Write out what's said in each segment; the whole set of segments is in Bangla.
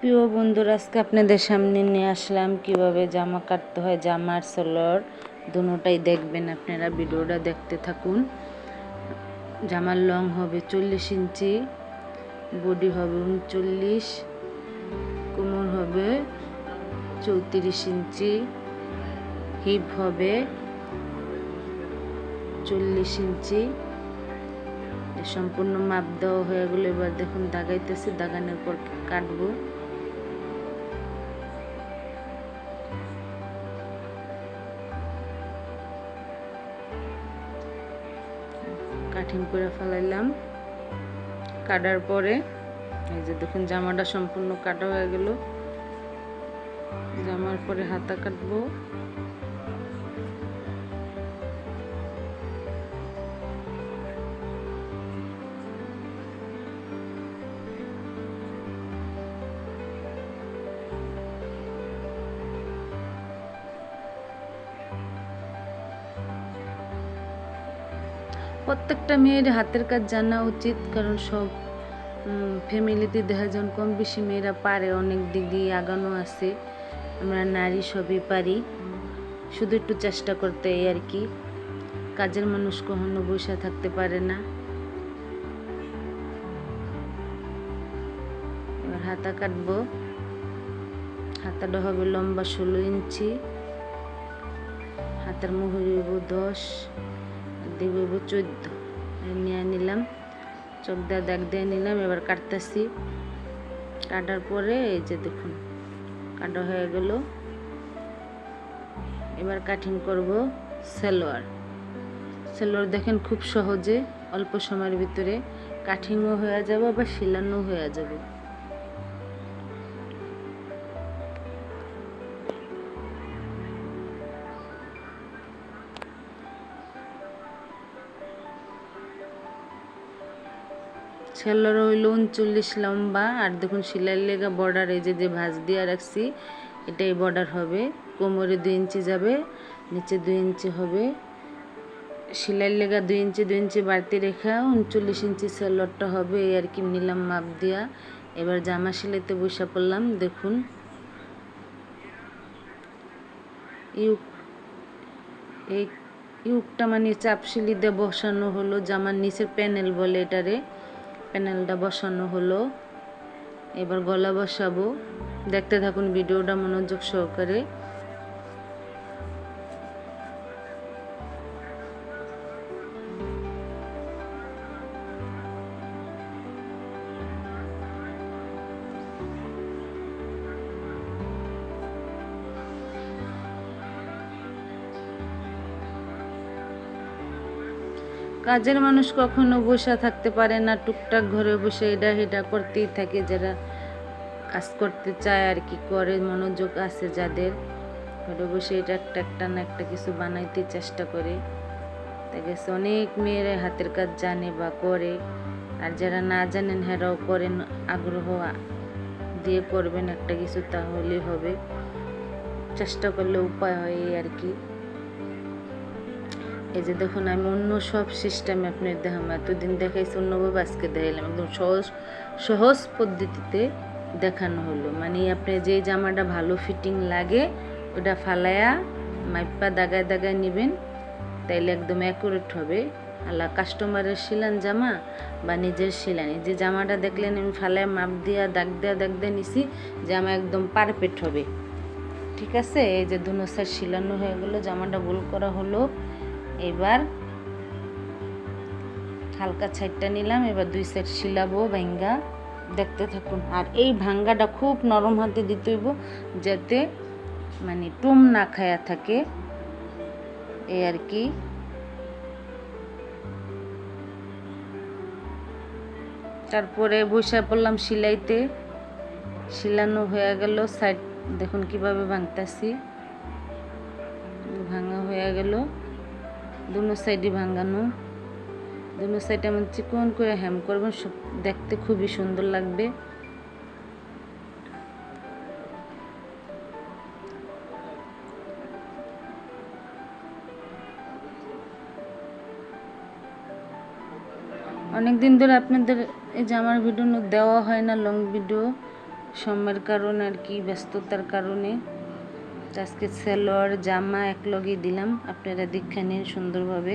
প্রিয় বন্ধুরা, আজকে আপনাদের সামনে নিয়ে আসলাম কিভাবে জামা কাটতে হয়। জামার সালোয়ার দুটোটাই দেখবেন, আপনারা ভিডিওটা দেখতে থাকুন। জামার লং হবে 40 ইঞ্চি, বডি হবে 39, কোমর হবে 34 ইঞ্চি, হিপ হবে 40 ইঞ্চি। সম্পূর্ণ মাপ দেওয়া হয়ে গেলো। এবার দেখুন দাগাইতেছি, দাগানোর পর কাটবো। কাঠিং করে ফেলাইলাম। কাটার পরে এই যে দেখুন জামাটা সম্পূর্ণ কাটা হয়ে গেল। জামার পরে হাতা কাটবো। প্রত্যেকটা মেয়ের হাতের কাজ জানা উচিত, কারণ সব ফ্যামিলিতে দেখা যান কম বেশি মেয়েরা পারে, অনেক দিক দিয়ে আগানো আছে। আমরা নারী সবই পারি, শুধু একটু চেষ্টা করতে এই আর কি। কাজের মানুষ কখনো বসে থাকতে পারে না। এবার হাতা কাটবো। হাতাটা হবে লম্বা 16 ইঞ্চি, হাতের মুহুরি হইব 10, দিব 14 নিয়ে নিলাম। চোখ দিয়ে দাগ দিয়ে নিলাম। এবার কাটতেছি। কাটার পরে এই যে দেখুন কাটা হয়ে গেল। এবার কাটিং করব সালোয়ার। সালোয়ার দেখেন খুব সহজে অল্প সময়ের ভিতরে কাটিংও হয়ে যাবে বা সেলানো হয়ে যাবে। সালোয়ার হইল 39 লম্বা, আর দেখুন সেলাইয়ের লেগা বর্ডার এই যে ভাঁজ দিয়ে রাখছি, এটাই বর্ডার হবে। কোমরে 2 ইঞ্চি যাবে, নিচে 2 ইঞ্চি হবে। সেলাইয়ের লেগা 2 ইঞ্চি বাড়তি রেখা 39 ইঞ্চি সালোয়ারটা হবে। এই আর কি নিলাম মাপ দিয়া। এবার জামা সেলাইতে বসে পড়লাম। দেখুন এই ইউকটা মানে চাপ সেলাই দিয়ে বসানো হলো। জামার নিচের প্যানেল বলে এটারে, প্যানেলটা বসানো হলো। এবার গলা বসাবো। দেখতে থাকুন ভিডিওটা মনোযোগ সহকারে। কাজের মানুষ কখনো বসে থাকতে পারে না, টুকটাক ঘরে বসে এটা সেটা করতেই থাকে। যারা কাজ করতে চায় আর কি করে, মনোযোগ আছে যাদের, ঘরে বসে এটা একটা না একটা কিছু বানাইতে চেষ্টা করে। তাই গেছে অনেক মেয়েরা হাতের কাজ জানে বা করে, আর যারা না জানেন হেরাও করেন। আগ্রহ দিয়ে করবেন একটা কিছু, তাহলে হবে। চেষ্টা করলে উপায় হয় এই আর কি। এই যে দেখুন আমি অন্য সব সিস্টেমে আপনার দেখাম, এতদিন দেখাইছি অন্যভাবে, আজকে দেখাইলাম একদম সহজ পদ্ধতিতে দেখানো হলো। মানে আপনি যে জামাটা ভালো ফিটিং লাগে ওটা ফালায়া মাইপা দাগায় দাগায় নেবেন, তাইলে একদম অ্যাকুরেট হবে। আলা কাস্টমারের সিলান জামা বা নিজের সিলানি, যে জামাটা দেখলেন আমি ফালায় মাপ দিয়া দাগ দিয়ে নিছি, জামা একদম পারফেক্ট হবে। ঠিক আছে, এই যে দুনো সাইড সিলানো হয়ে গেলো, জামাটা গোল করা হলো। এবার হালকা সাইডটা নিলাম, এবার 2 সাইড সিলাবো ভাঙ্গা। দেখতে থাকুন। আর এই ভাঙ্গাটা খুব নরম হাতে দিতে হইব, যাতে মানে টুম না খায়া থাকে এই আর কি। তারপরে বসে পড়লাম সিলাইতে। সিলানো হয়ে গেল। সাইড দেখুন কিভাবে ভাঙতাছি, ভাঙা হয়ে গেল। দুনো সাইডই ভাঙানো। দুনো সাইড এমন চিকন করে হেম করবেন, সব দেখতে খুবই সুন্দর লাগবে। অনেক দিন ধরে আপনাদের এই জামার ভিডিও দেওয়া হয় না, লং ভিডিও। সময়ের কারণে আর কি, ব্যস্ততার কারণে আজকে সালোয়ার জামা একলগে দিলাম। আপনারা দেখে নিন সুন্দরভাবে,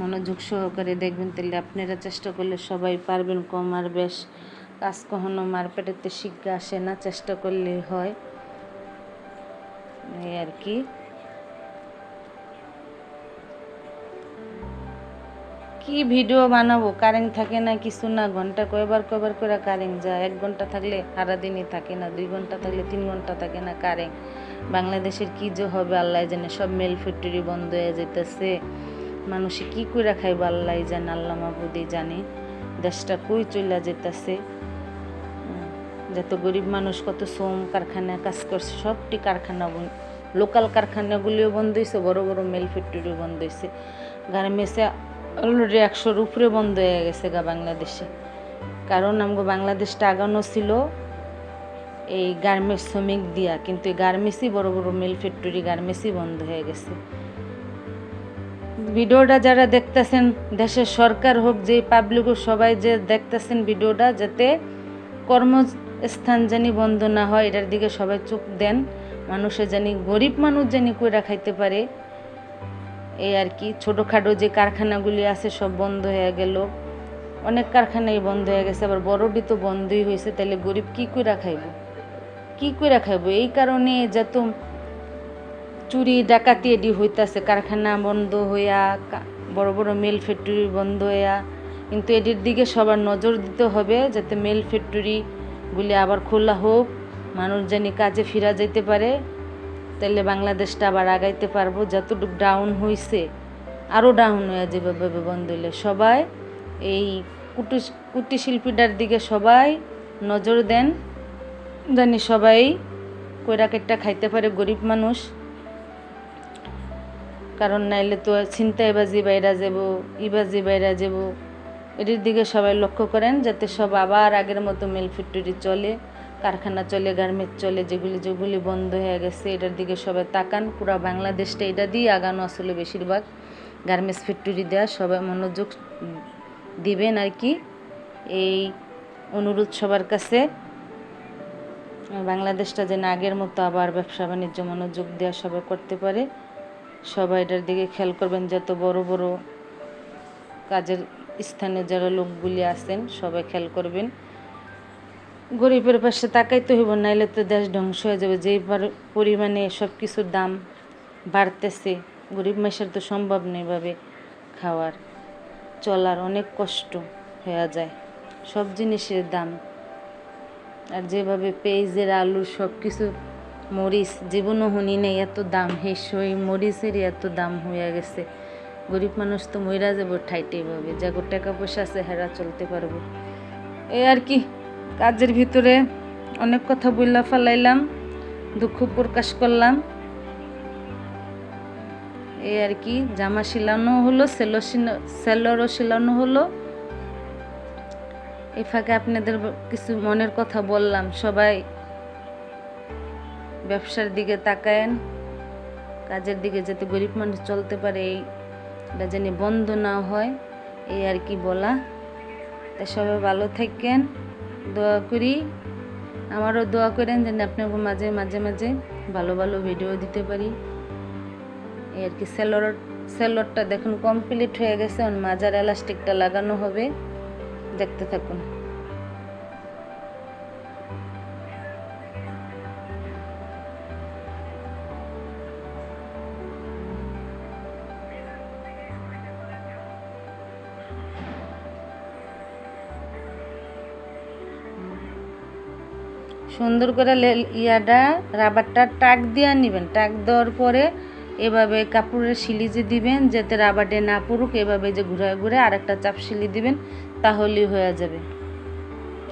মনোযোগ সহকারে দেখবেন, তাহলে আপনারা চেষ্টা করলে সবাই পারবেন। কম আর বেশ কাজ কখনো মারপেটেতে শিক্ষা আসে না, চেষ্টা করলে হয়, এই আর কি। কি ভিডিও বানাবো, কারেন্ট থাকে না, কিছু না, ঘন্টা কয়বার করে কারেন্ট যায়। 1 ঘন্টা থাকলে সারাদিনই থাকে না, 2 ঘন্টা থাকলে 3 ঘন্টা থাকে না কারেন্ট। বাংলাদেশের কি যে হবে আল্লাহ জানে, সব মিল ফ্যাক্টরি বন্ধ হয়ে যেতেছে। মানুষে কি করে খাইব আল্লাহ জানে, আল্লাহ মাহবুদি জানে। দেশটা কই চলে যেতেছে। যত গরিব মানুষ কত শ্রম কারখানায় কাজ করছে, সবটি কারখানা লোকাল কারখানাগুলিও বন্ধ হয়েছে, বড় বড় মিল ফ্যাক্টরিও বন্ধ হয়েছে। গার্মেন্টসে অলরেডি 100-র উপরে বন্ধ হয়ে গেছে বাংলাদেশে। কারণ আমাকে বাংলাদেশটা আগানো ছিল এই গার্মেন্টস শ্রমিক দিয়া, কিন্তু এই গার্মেন্টসই বড় বড় মিল ফ্যাক্টরি গার্মেন্টসই বন্ধ হয়ে গেছে। ভিডিওটা যারা দেখতেছেন, দেশের সরকার হোক যে পাবলিক হোক, সবাই যে দেখতেছেন ভিডিওটা, যাতে কর্মস্থান জানি বন্ধ না হয়, এটার দিকে সবাই চোখ দেন। মানুষে জানি, গরিব মানুষ জানি কইরা খাইতে পারে, এই আর কি। ছোটোখাটো যে কারখানাগুলি আছে সব বন্ধ হয়ে গেল, অনেক কারখানাই বন্ধ হয়ে গেছে, আবার বড়টি তো বন্ধই হয়েছে। তাহলে গরিব কি কইরা খাইব, কি কইরা খাইব? এই কারণে যত চুরি ডাকাতি এডি হইতাছে, কারখানা বন্ধ হইয়া, বড় বড় মিল ফ্যাক্টরি বন্ধ হইয়া। কিন্তু এটির দিকে সবার নজর দিতে হবে, যাতে মিল ফ্যাক্টরিগুলি আবার খোলা হোক, মানুষ জানি কাজে ফিরা যেতে পারে। তাহলে বাংলাদেশটা আবার আগাইতে পারবো। যতটুকু ডাউন হয়েছে আরও ডাউন হয়ে যেভাবে বন্ধ হইলে, সবাই এই কুটির শিল্পীটার দিকে সবাই নজর দেন, জানি সবাই কইরা কেটটা খাইতে পারে গরিব মানুষ। কারণ নাইলে তো ছিনতাইবাজি বাইরা যাব, ইবাজি বাইরা যাব। এটির দিকে সবাই লক্ষ্য করেন, যাতে সব আবার আগের মতো মিল ফ্যাক্টরি চলে, কারখানা চলে, গার্মেন্টস চলে, যেগুলি বন্ধ হয়ে গেছে। এটার দিকে সবাই তাকান। পুরা বাংলাদেশটা এটা দিয়ে আগানো আসলে, বেশিরভাগ গার্মেন্টস ফ্যাক্টরি দেওয়া, সবাই মনোযোগ দিবেন আর কি। এই অনুরোধ সবার কাছে, বাংলাদেশটা যেন আগের মতো আবার ব্যবসা বাণিজ্য মনোযোগ দেওয়া সবাই করতে পারে। সবাই এটার দিকে খেয়াল করবেন, যত বড় বড় কাজের স্থানে যারা লোকগুলি আছেন সবাই খেয়াল করবেন। গরিবের পাশে তাকাইতে হইব, নাইলে তো দেশ ধ্বংস হয়ে যাবে। যেই পরিমাণে সব কিছুর দাম বাড়তেছে, গরিব মানুষের তো সম্ভব নেই ভাবে খাওয়ার, চলার অনেক কষ্ট হয়ে যায়, সব জিনিসের দাম। আর যেভাবে পেঁয়াজের, আলু, সব কিছু, মরিচ, জীবনও শুনি নেই এত দাম। হেসই মরিচেরই এত দাম হয়ে গেছে। গরিব মানুষ তো মইরা যাব ঠাইটেভাবে, যাগো টাকা পয়সা আছে হেরা চলতে পারবো। এই আর কি, কাজের ভিতরে অনেক কথা বইলা ফেলাইলাম, দুঃখ প্রকাশ করলাম, এই আর কি। জামা সিলানো হলো, সেলোয়ারও সিলানো হলো। এই ফাঁকে আপনাদের কিছু মনের কথা বললাম। সবাই ব্যবসার দিকে তাকায়েন, কাজের দিকে, যাতে গরিব মানুষ চলতে পারে, এইটা যেন বন্ধ না হয়, এই আর কি বলা। তাই সবাই ভালো থাকেন, দোয়া করি। আমারও দোয়া করেন যেন আপনাকে মাঝে মাঝে ভালো ভালো ভিডিও দিতে পারি, এই আর কি। সেলোয়ারটা দেখুন কমপ্লিট হয়ে গেছে, মাজার এলাস্টিকটা লাগানো হবে, দেখতে থাকুন। সুন্দর করে রাবারটা টাক দিয়ে নেবেন। টাক দেওয়ার পরে এভাবে কাপড়ের সিলিজে দিবেন, যাতে রাবারটা না পড়ুক। এভাবে যে ঘুরায় ঘুরে আরেকটা চাপ সিলি দিবেন, তাহলেই হয়ে যাবে।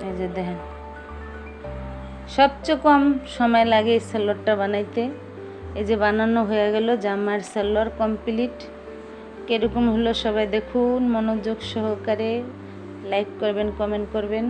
এই যে দেখেন, সবচেয়ে কম সময় লাগে এই সালোয়ারটা বানাইতে। এই যে বানানো হয়ে গেল, জামার সালোয়ার কমপ্লিট। কীরকম হলো সবাই দেখুন মনোযোগ সহকারে। লাইক করবেন, কমেন্ট করবেন।